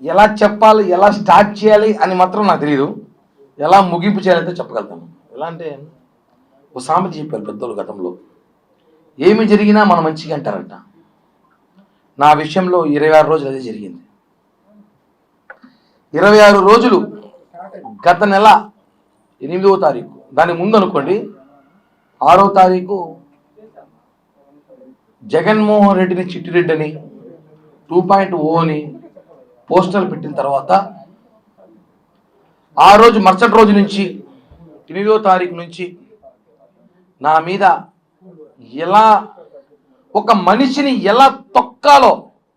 ఎలా చెప్పాలి, ఎలా స్టార్ట్ చేయాలి అని మాత్రం నాకు తెలియదు. ఎలా ముగింపు చేయాలంటే చెప్పగలుగుతాను. ఎలా అంటే ఒక సామెత చెప్పారు పెద్దలు గతంలో, ఏమి జరిగినా మన మంచిగా అంటారంట. నా విషయంలో 26 రోజులు అదే జరిగింది. 26 రోజులు గత నెల 8వ తారీఖు, దాని ముందు అనుకోండి 6వ తారీఖు జగన్మోహన్ రెడ్డిని చిట్టిరెడ్డి అని 2.0 అని పోస్టర్లు పెట్టిన తర్వాత ఆ రోజు మరుసటి రోజు నుంచి 8వ తారీఖు నుంచి నా మీద ఎలా ఒక మనిషిని ఎలా తొక్కాలో,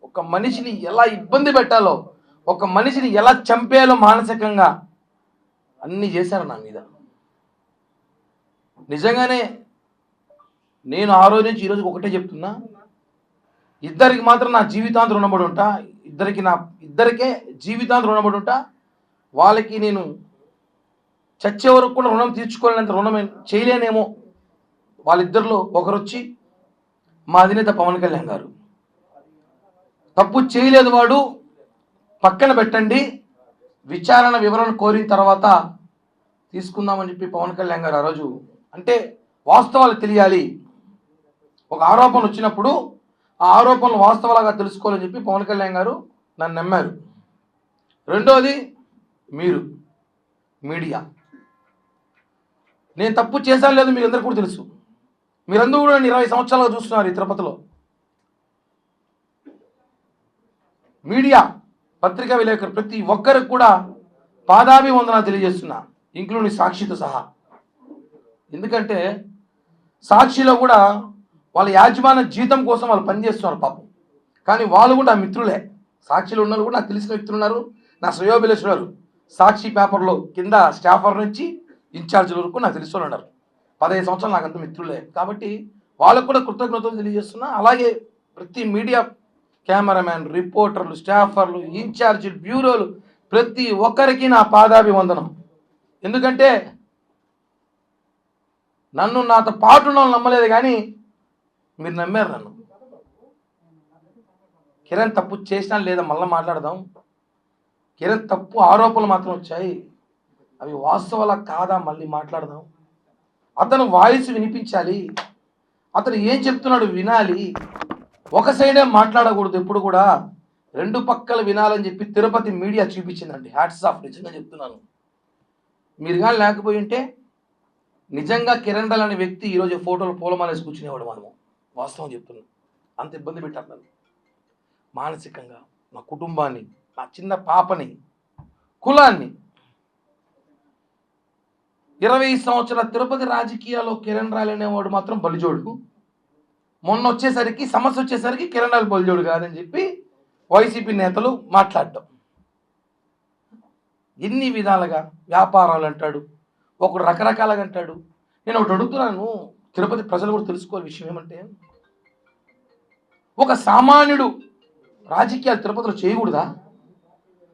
ఒక మనిషిని ఎలా ఇబ్బంది పెట్టాలో, ఒక మనిషిని ఎలా చంపేయాలో మానసికంగా అన్నీ చేశారు నా మీద. నిజంగానే నేను ఆ రోజు నుంచి ఈ రోజుకి ఒకటే చెప్తున్నా, ఇద్దరికి మాత్రం నా జీవితాంతం రుణపడి ఉంటా. ఇద్దరికే జీవితాంతం రుణపడి ఉంటా. వాళ్ళకి నేను చచ్చే వరకు కూడా రుణం తీర్చుకోలేనంత రుణం చేయలేనేమో. వాళ్ళిద్దరిలో ఒకరు వచ్చి మా అధినేత పవన్ కళ్యాణ్ గారు. తప్పు చేయలేదు వాడు, పక్కన పెట్టండి, విచారణ వివరణ కోరిన తర్వాత తీసుకుందామని చెప్పి పవన్ కళ్యాణ్ గారు ఆ రోజు, అంటే వాస్తవాలు తెలియాలి, ఒక ఆరోపణ వచ్చినప్పుడు ఆ ఆరోపణలు వాస్తవాలుగా తెలుసుకోవాలని చెప్పి పవన్ కళ్యాణ్ గారు నన్ను నమ్మారు. రెండోది మీరు మీడియా, నేను తప్పు చేశాను లేదు మీకు అందరికీ కూడా తెలుసు. మీరందరూ కూడా 20 సంవత్సరాలుగా చూస్తున్నారు ఈ తిరుపతిలో. మీడియా, పత్రికా విలేకరు ప్రతి ఒక్కరికి కూడా పాదాభివందనాలు తెలియజేస్తున్నా, ఇంక్లూడింగ్ సాక్షితో సహా. ఎందుకంటే సాక్షిలో కూడా వాళ్ళ యాజమాన్య జీతం కోసం వాళ్ళు పనిచేస్తున్నారు పాపం, కానీ వాళ్ళు కూడా నా మిత్రులే. సాక్షిలో ఉన్నారు కూడా నాకు తెలిసిన వ్యక్తులు ఉన్నారు, నా శ్రేయోభిలాషులు. సాక్షి పేపర్లో కింద స్టాఫర్ నుంచి ఇన్ఛార్జీల వరకు నాకు తెలిసిన వాళ్ళు ఉన్నారు. 15 సంవత్సరాలు నాకు అంత మిత్రులే, కాబట్టి వాళ్ళకు కూడా కృతజ్ఞతలు తెలియజేస్తున్నా. అలాగే ప్రతి మీడియా కెమెరామ్యాన్, రిపోర్టర్లు, స్టాఫర్లు, ఇన్ఛార్జీలు, బ్యూరోలు, ప్రతి ఒక్కరికి నా పాదాభివందనం. ఎందుకంటే నన్ను నాతో పాటు ఉన్న వాళ్ళు నమ్మలేదు, కానీ మీరు నమ్మారు నన్ను. కిరణ్ తప్పు చేసినా లేదా మళ్ళీ మాట్లాడదాం. కిరణ్ తప్పు ఆరోపణలు మాత్రం వచ్చాయి, అవి వాస్తవాలా కాదా మళ్ళీ మాట్లాడదాం. అతను వాయిస్ వినిపించాలి, అతను ఏం చెప్తున్నాడు వినాలి. ఒక సైడే మాట్లాడకూడదు ఎప్పుడు కూడా, రెండు పక్కలు వినాలని చెప్పి తిరుపతి మీడియా చూపించిందండి. హ్యాట్స్ ఆఫ్, నిజంగా చెప్తున్నాను. మీరు కానీ లేకపోయి ఉంటే నిజంగా కిరణ్ రాయల్ అనే వ్యక్తి ఈరోజు ఫోటోలు పూలమాలేసి కూర్చునేవాడు. మనము వాస్తవం చెప్తున్నాం. అంత ఇబ్బంది పెట్టారు నన్ను మానసికంగా, నా కుటుంబాన్ని, నా చిన్న పాపని, కులాన్ని. 20 సంవత్సరాల తిరుపతి రాజకీయాల్లో కిరణ్ రాయల్ అనేవాడు మాత్రం బలిజోడు. మొన్న వచ్చేసరికి సమస్య వచ్చేసరికి కిరణ్ రాయల్ బలిజోడు కాదని చెప్పి వైసీపీ నేతలు మాట్లాడటం. ఎన్ని విధాలుగా వ్యాపారాలు అంటాడు, ఒకడు రకరకాలుగా అంటాడు. నేను ఒకటి అడుగుతున్నాను, తిరుపతి ప్రజలు కూడా తెలుసుకోవాలి విషయం ఏమంటే, ఒక సామాన్యుడు రాజకీయాలు తిరుపతిలో చేయకూడదా?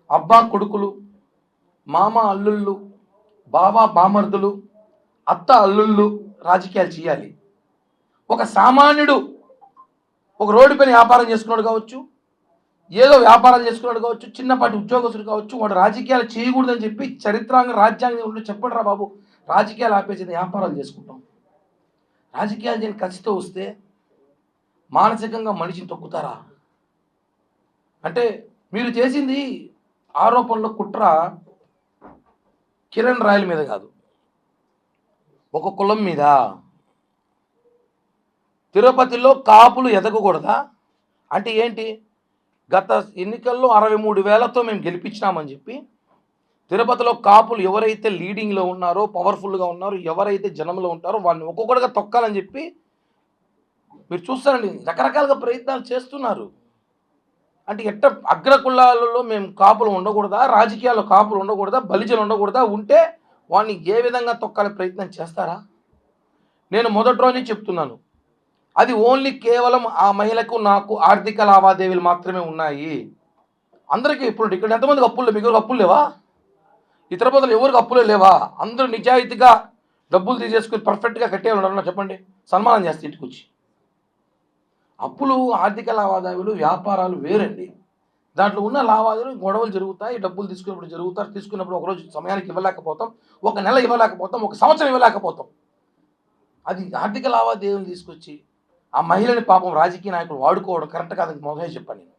అబ్బా కొడుకులు, మామ అల్లుళ్ళు, బావా బామర్దులు, అత్త అల్లుళ్ళు రాజకీయాలు చేయాలి. ఒక సామాన్యుడు ఒక రోడ్డు పైన వ్యాపారం చేసుకున్నాడు కావచ్చు, ఏదో వ్యాపారం చేసుకున్నాడు కావచ్చు, చిన్నపాటి ఉద్యోగస్తుడు కావచ్చు, వాడు రాజకీయాలు చేయకూడదని చెప్పి రాజ్యాంగం చెప్పండి రా బాబు, రాజకీయాలు ఆపేసింది, వ్యాపారాలు చేసుకుంటాం. రాజకీయాలు చేయని ఖర్చుతో వస్తే మానసికంగా మనిషిని తొక్కుతారా? అంటే మీరు చేసింది ఆరోపణలో కుట్ర కిరణ్ రాయల్ మీద కాదు, ఒక కులం మీద. తిరుపతిలో కాపులు ఎదగకూడదా? అంటే ఏంటి? గత ఎన్నికల్లో 63,000తో మేము గెలిపించినామని చెప్పి తిరుపతిలో కాపులు ఎవరైతే లీడింగ్లో ఉన్నారో, పవర్ఫుల్గా ఉన్నారో, ఎవరైతే జనంలో ఉంటారో వాళ్ళని ఒక్కొక్కటిగా తొక్కాలని చెప్పి మీరు చూస్తారండి, రకరకాలుగా ప్రయత్నాలు చేస్తున్నారు. అంటే ఎట్ట అగ్ర కులాలలో మేము కాపులు ఉండకూడదా, రాజకీయాల్లో కాపులు ఉండకూడదా, బలిజలు ఉండకూడదా, ఉంటే వాడిని ఏ విధంగా తొక్కాలి ప్రయత్నం చేస్తారా? నేను మొదటి రోజు చెప్తున్నాను, అది ఓన్లీ కేవలం ఆ మహిళకు నాకు ఆర్థిక లావాదేవీలు మాత్రమే ఉన్నాయి. అందరికీ ఇప్పుడు ఇక్కడ ఎంతమందికి అప్పులు, మీకు అప్పులు లేవా? ఈ తిరుపతిలో ఎవరికి అప్పులే లేవా? అందరూ నిజాయితీగా డబ్బులు తీసేసుకుని పర్ఫెక్ట్గా కట్టేవాళ్ళు చెప్పండి, సన్మానం చేస్తే ఇంటికి వచ్చి. అప్పులు, ఆర్థిక లావాదేవీలు, వ్యాపారాలు వేరండి. దాంట్లో ఉన్న లావాదేవీలు గొడవలు జరుగుతాయి, డబ్బులు తీసుకున్నప్పుడు జరుగుతారు, తీసుకున్నప్పుడు ఒకరోజు సమయానికి ఇవ్వలేకపోతాం, ఒక నెల ఇవ్వలేకపోతాం, ఒక సంవత్సరం ఇవ్వలేకపోతాం. అది ఆర్థిక లావాదేవీలు తీసుకొచ్చి ఆ మహిళని పాపం రాజకీయ నాయకులు వాడుకోవడం కరెక్ట్ కాదని మొదలై చెప్పాను నేను.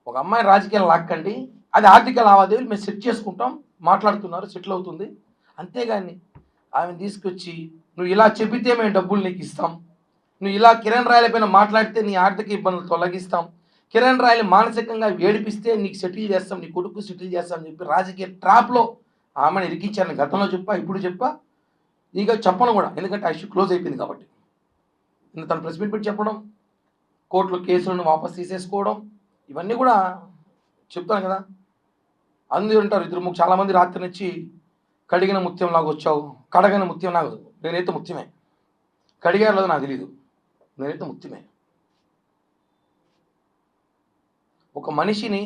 ఒక అమ్మాయిని రాజకీయాలు లాక్కండి, అది ఆర్థిక లావాదేవీలు మేము సెట్ చేసుకుంటాం, మాట్లాడుతున్నారు, సెటిల్ అవుతుంది. అంతేగాని ఆమెను తీసుకొచ్చి నువ్వు ఇలా చెబితే మేము డబ్బులు నీకు ఇస్తాం, నువ్వు ఇలా కిరణ్ రాయల పైన మాట్లాడితే నీ ఆర్థిక ఇబ్బందులు తొలగిస్తాం, కిరణ్ రాయలు మానసికంగా ఏడిపిస్తే నీకు సెటిల్ చేస్తాం, నీ కొడుకు సెటిల్ చేస్తాం అని చెప్పి రాజకీయ ట్రాప్లో ఆమెను ఇరికించాను. గతంలో చెప్పా, ఇప్పుడు చెప్పా, ఇక చెప్పను కూడా, ఎందుకంటే ఆ ఇష్యూ క్లోజ్ అయిపోయింది కాబట్టి. తను ప్రెస్ మీట్ పెట్టి చెప్పడం, కోర్టులో కేసులను వాపస్ తీసేసుకోవడం, ఇవన్నీ కూడా చెప్తాను కదా. అందరూ ఉంటారు ఇద్దరు చాలామంది రాత్రి నుంచి కడిగిన ముత్యం లాగా వచ్చావు, కడగిన ముత్యం లాగా. నేనైతే ముత్యమే, కడిగారో నాకు తెలీదు, నేనైతే ముత్యమే. ఒక మనిషిని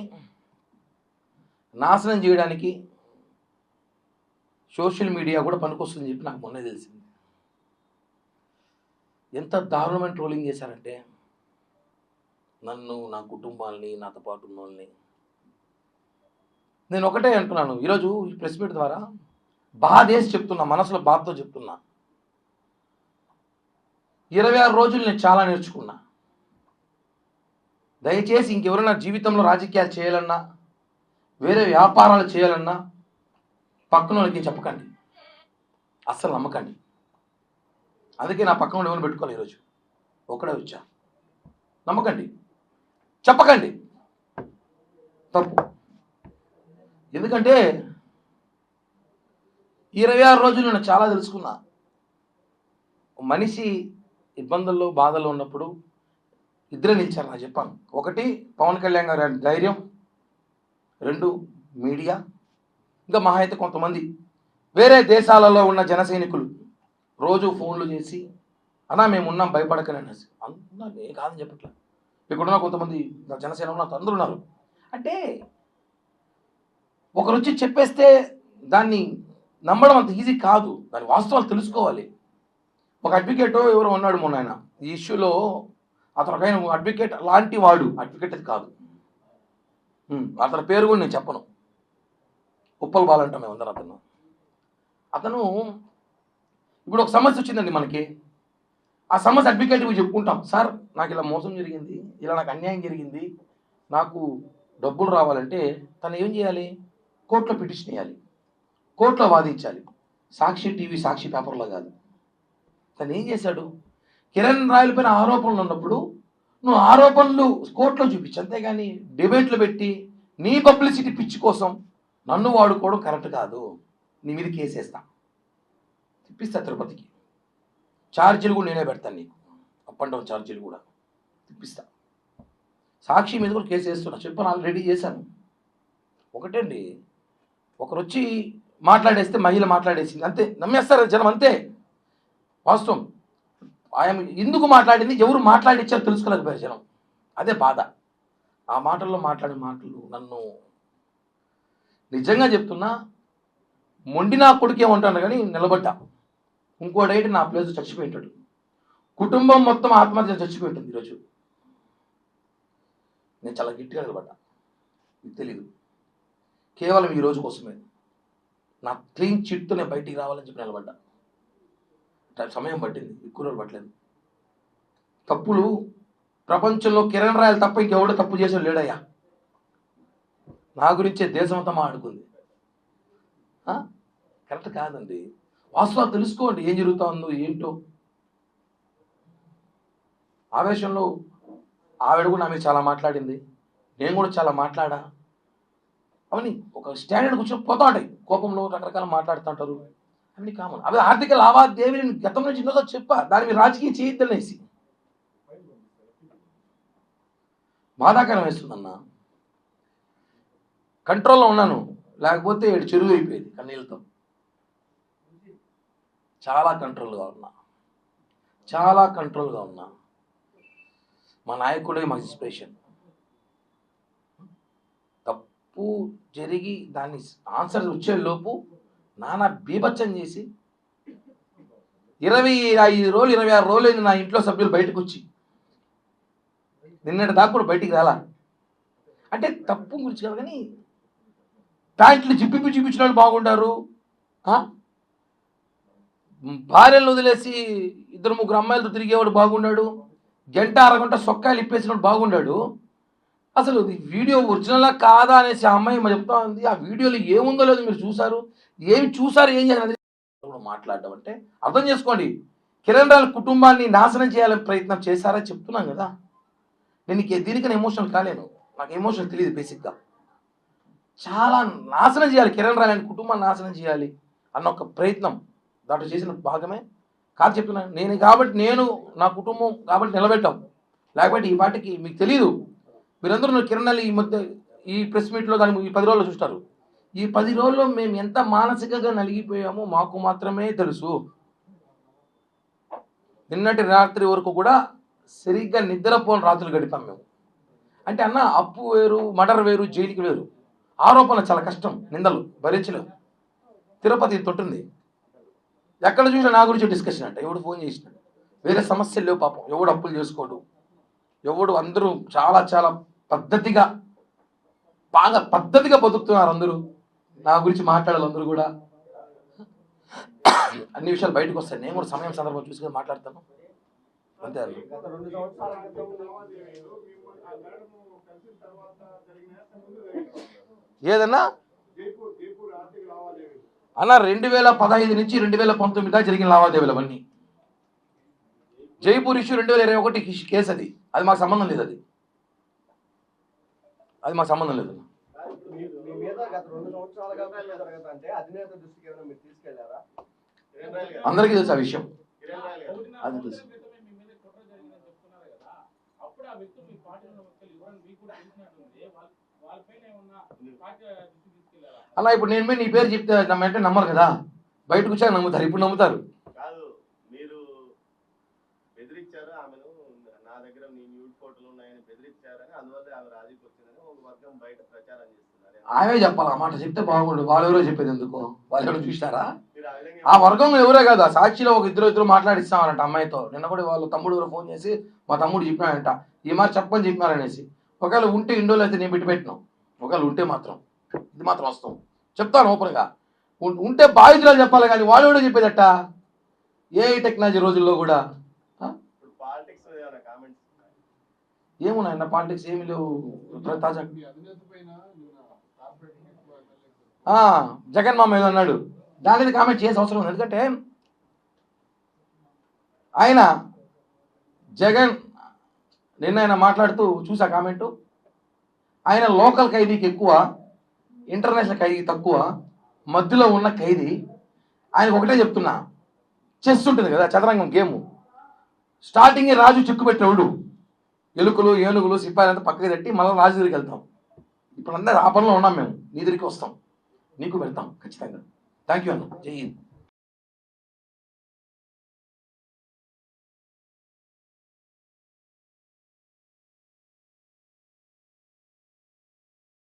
నాశనం చేయడానికి సోషల్ మీడియా కూడా పనికొస్తుందని చెప్పి నాకు మొన్నే తెలిసింది. ఎంత దారుణమైన ట్రోలింగ్ చేశారంటే నన్ను, నా కుటుంబాన్ని, నాతో పాటు ఉన్న వాళ్ళని. నేను ఒకటే అంటున్నాను ఈరోజు ఈ ప్రెస్ మీట్ ద్వారా, బాధేసి చెప్తున్నా, మనసులో బాధతో చెప్తున్నా. 26 రోజులు నేను చాలా నేర్చుకున్నా. దయచేసి ఇంకెవరైనా జీవితంలో రాజకీయాలు చేయాలన్నా, వేరే వ్యాపారాలు చేయాలన్నా పక్కన వాళ్ళకి చెప్పకండి, అస్సలు నమ్మకండి. అందుకే నా పక్కన ఎవరిని పెట్టుకోవాలి, ఈరోజు ఒకడే వచ్చా. నమ్మకండి, చెప్పకండి, తప్పు. ఎందుకంటే 26 రోజులు నేను చాలా తెలుసుకున్నా. మనిషి ఇబ్బందుల్లో, బాధల్లో ఉన్నప్పుడు ఇద్దరే నిలిచారు. నాకు చెప్పాను, ఒకటి పవన్ కళ్యాణ్ గారి ధైర్యం, 2 మీడియా, ఇంకా మహా అయితే కొంతమంది వేరే దేశాలలో ఉన్న జన సైనికులు రోజు ఫోన్లు చేసి అన్నా మేము ఉన్నాం భయపడకని అనేసి. అంటున్నా, నేను కాదని చెప్పట్లేదు, ఇక్కడున్న కొంతమంది జనసేన ఉన్న అందరూ ఉన్నారు. అంటే ఒకరు వచ్చి చెప్పేస్తే దాన్ని నమ్మడం అంత ఈజీ కాదు, దాని వాస్తవాలు తెలుసుకోవాలి. ఒక అడ్వకేటో ఎవరో ఉన్నాడు మొన్న, ఆయన ఈ ఇష్యూలో అతను ఒక ఆయన అడ్వకేట్ లాంటి వాడు, అడ్వకేట్ అది కాదు, అతని పేరు కూడా నేను చెప్పను, ఉప్పల్ బాలంటాం మేమందరం. అతను ఇప్పుడు ఒక సమస్య వచ్చిందండి మనకి, ఆ సమస్య అడ్వకేట్కి చెప్పుకుంటాం, సార్ నాకు ఇలా మోసం జరిగింది, ఇలా నాకు అన్యాయం జరిగింది, నాకు డబ్బులు రావాలంటే తను ఏం చేయాలి, కోర్టులో పిటిషన్ వేయాలి, కోర్టులో వాదించాలి, సాక్షి టీవీ, సాక్షి పేపర్లో కాదు. తను ఏం చేశాడు, కిరణ్ రాయల పైన ఆరోపణలు ఉన్నప్పుడు నువ్వు ఆరోపణలు కోర్టులో చూపించు, అంతేగాని డిబేట్లు పెట్టి నీ పబ్లిసిటీ పిచ్చి కోసం నన్ను వాడుకోవడం కరెక్ట్ కాదు, నీ మీద కేసేస్తా, తిప్పిస్తా తిరుపతికి, ఛార్జీలు కూడా నేనే పెడతాను నీకు, అప్ అండ్ డౌన్ ఛార్జీలు కూడా తిప్పిస్తా, సాక్షి మీద కూడా కేసు వేస్తున్నా, చెప్పాను, ఆల్రెడీ చేశాను. ఒకటే అండి, ఒకరు వచ్చి మాట్లాడేస్తే మహిళ మాట్లాడేసింది అంతే, నమ్మేస్తారు జనం, అంతే వాస్తవం. ఆయన ఎందుకు మాట్లాడింది, ఎవరు మాట్లాడించారో తెలుసుకోలేకపోయారు జనం, అదే బాధ. ఆ మాటల్లో మాట్లాడే మాటలు నన్ను నిజంగా చెప్తున్నా, మొండి నా కొడుకు ఏమంటాను కానీ నిలబడ్డా. ఇంకోడైతే నా ప్లేస్ చచ్చిపోయింటాడు, కుటుంబం మొత్తం ఆత్మహత్య చచ్చిపోయింటుంది ఈరోజు. నేను చాలా గట్టిగా నిలబడ్డా, మీకు తెలీదు, కేవలం ఈ రోజు కోసమే. నా క్లీన్ చిట్తో నేను బయటికి రావాలని చెప్పి నిలబడ్డా. సమయం పట్టింది, ఎక్కువ రోజులు పట్టలేదు. తప్పులు ప్రపంచంలో కిరణ్ రాయలు తప్ప ఇంకెవడో తప్పు చేసాడు లేడయ్యా. నా గురించే దేశం అంతా మాట్లాడుకుంది, కరెక్ట్ కాదండి. వాస్తవాలు తెలుసుకోండి, ఏం జరుగుతూ ఉందో ఏంటో. ఆవేశంలో ఆవిడ కూడా నా మీద చాలా మాట్లాడింది, నేను కూడా చాలా మాట్లాడా. అవన్నీ ఒక స్టాండర్డ్ కూర్చొని పోతా ఉంటాయి, కోపంలో రకరకాల మాట్లాడుతుంటారు, అవన్నీ కామన్. అవి ఆర్థిక లావాదేవీలు గతం నుంచి ఎన్నోదో చెప్పా, దాని మీద రాజకీయం చేయొద్దనేసి. బాధాకరం వేస్తుందన్న, కంట్రోల్లో ఉన్నాను, లేకపోతే చెరువు అయిపోయేది కన్నీళ్ళతో. చాలా కంట్రోల్గా ఉన్నా, చాలా కంట్రోల్గా ఉన్నా. మా నాయకుడే మాకు ఇన్స్పిరేషన్. తప్పు జరిగి దాన్ని ఆన్సర్ వచ్చేలోపు నానా బీభత్సం చేసి 25 రోజులు 26 రోజులు నా ఇంట్లో సభ్యులు బయటకు వచ్చి నిన్నటి దాకా కూడా బయటికి రాలా. అంటే తప్పు గురించి కాదు కానీ ప్యాంట్లు చూపించిన వాళ్ళు బాగుంటారు, భార్యలను వదిలేసి 2-3 అమ్మాయిలతో తిరిగేవాడు బాగున్నాడు, గంట అరగంట సొక్కాయలు ఇప్పేసినవాడు బాగున్నాడు. అసలు వీడియో ఒరిజినలా కాదా అనేసి ఆ అమ్మాయి చెప్తా ఉంది. ఆ వీడియోలో ఏముందో లేదో మీరు చూసారు, ఏం చేయాలి మాట్లాడడం అంటే అర్థం చేసుకోండి. కిరణ్ రాయల కుటుంబాన్ని నాశనం చేయాలని ప్రయత్నం చేశారా చెప్తున్నాం కదా. నేను దీనికన్నా ఎమోషనల్ కాలేను, నాకు ఎమోషనల్ తెలియదు. బేసిక్గా చాలా నాశనం చేయాలి, కిరణ్ రాయల కుటుంబాన్ని నాశనం చేయాలి అన్న ఒక ప్రయత్నం దాంట్లో చేసిన భాగమే కాదు చెప్తున్నాను. నేను నా కుటుంబం కాబట్టి నిలబెట్టాం, లేకపోతే ఈ పాటికి మీకు తెలియదు. మీరందరూ కిరణ్ రాయల ఈ మధ్య ఈ ప్రెస్ మీట్లో దాన్ని ఈ 10 రోజుల్లో చూస్తారు. ఈ 10 రోజుల్లో మేము ఎంత మానసికంగా నలిగిపోయామో మాకు మాత్రమే తెలుసు. నిన్నటి రాత్రి వరకు కూడా సరిగ్గా నిద్రపోని రాత్రులు గడిపాం మేము. అంటే అన్న, అప్పు వేరు, మర్డర్ వేరు, జైలుకి వేరు. ఆరోపణ చాలా కష్టం, నిందలు భరించలేవు. తిరుపతి తొట్టుంది, ఎక్కడ చూసినా నా గురించి డిస్కషన్ అంట. ఎవడు ఫోన్ చేసినాడు, వేరే సమస్యలు లేవు పాపం. ఎవడు అప్పులు చేసుకోడు, ఎవడు అందరూ చాలా చాలా పద్ధతిగా బాగా పద్ధతిగా బతుకుతున్నారు అందరూ. నా గురించి మాట్లాడాలి అందరూ కూడా. అన్ని విషయాలు బయటకు వస్తాయి, నేను కూడా సమయం సందర్భం చూసుకొని మాట్లాడతాను అంతే. ఏదన్నా అన్న 2015 నుంచి 2019 దాకా జరిగిన లావాదేవీలు అవన్నీ. జైపూర్ ఇష్యూ 2021 కేసు, అది మాకు సంబంధం లేదు. అది మాకు సంబంధం లేదు. అందరికీ తెలుసు ఆ విషయం, అది తెలుసు. అలా ఇప్పుడు నేను నీ పేరు చెప్తే అంటే నమ్మరు కదా, బయటకు వచ్చాక నమ్ముతారు. ఇప్పుడు నమ్ముతారు. ఆమె చెప్పాలి, ఆ మాట చెప్తే బాగుండు. వాళ్ళెవరో చెప్పేది ఎందుకు, వాళ్ళు ఎవరో చూస్తారా? ఆ వర్గం ఎవరే కాదు, ఆ సాక్షిలో ఒక ఇద్దరు మాట్లాడిస్తామనంట అమ్మాయితో. నిన్న కూడా వాళ్ళ తమ్ముడు ఎవరో ఫోన్ చేసి మా తమ్ముడు చెప్పినాడంట ఈ మాట చెప్పని చెప్పినారనేసి. ఒకవేళ ఉంటే ఇండోలో అయితే నేను పెట్టినాం, ఒకవేళ ఉంటే మాత్రం ఇది మాత్రం వస్తాం చెప్తాను ఓపెన్గా. ఉంటే బాధితులు చెప్పాలి కానీ వాళ్ళు కూడా చెప్పేదట. ఏ టెక్నాలజీ రోజుల్లో కూడా ఏమున్నాయన్న పాలిటిక్స్ ఏమి లేవు. తాజా జగన్ మామ ఏదో అన్నాడు, దాని మీద కామెంట్ చేసే అవసరం ఉంది. ఎందుకంటే ఆయన జగన్ నిన్న ఆయన మాట్లాడుతూ చూసా కామెంటు, ఆయన లోకల్ ఖైదీకి ఎక్కువ, ఇంటర్నేషనల్ ఖైదీ తక్కువ, మధ్యలో ఉన్న ఖైదీ. ఆయనకు ఒకటే చెప్తున్నా, చెస్ ఉంటుంది కదా చదరంగం గేము, స్టార్టింగే రాజు చిక్కు పెట్టినోడు, ఎలుకలు ఏనుగులు సిపాయిలంతా పక్కకి తట్టి మళ్ళీ రాజు దగ్గరికి వెళ్తాం. ఇప్పుడు అందరూ ఆ పనిలో ఉన్నాం మేము. నీ దగ్గరికి వస్తాం, నీకు పెడతాం ఖచ్చితంగా. థ్యాంక్ యూ అన్న. జై హింద్.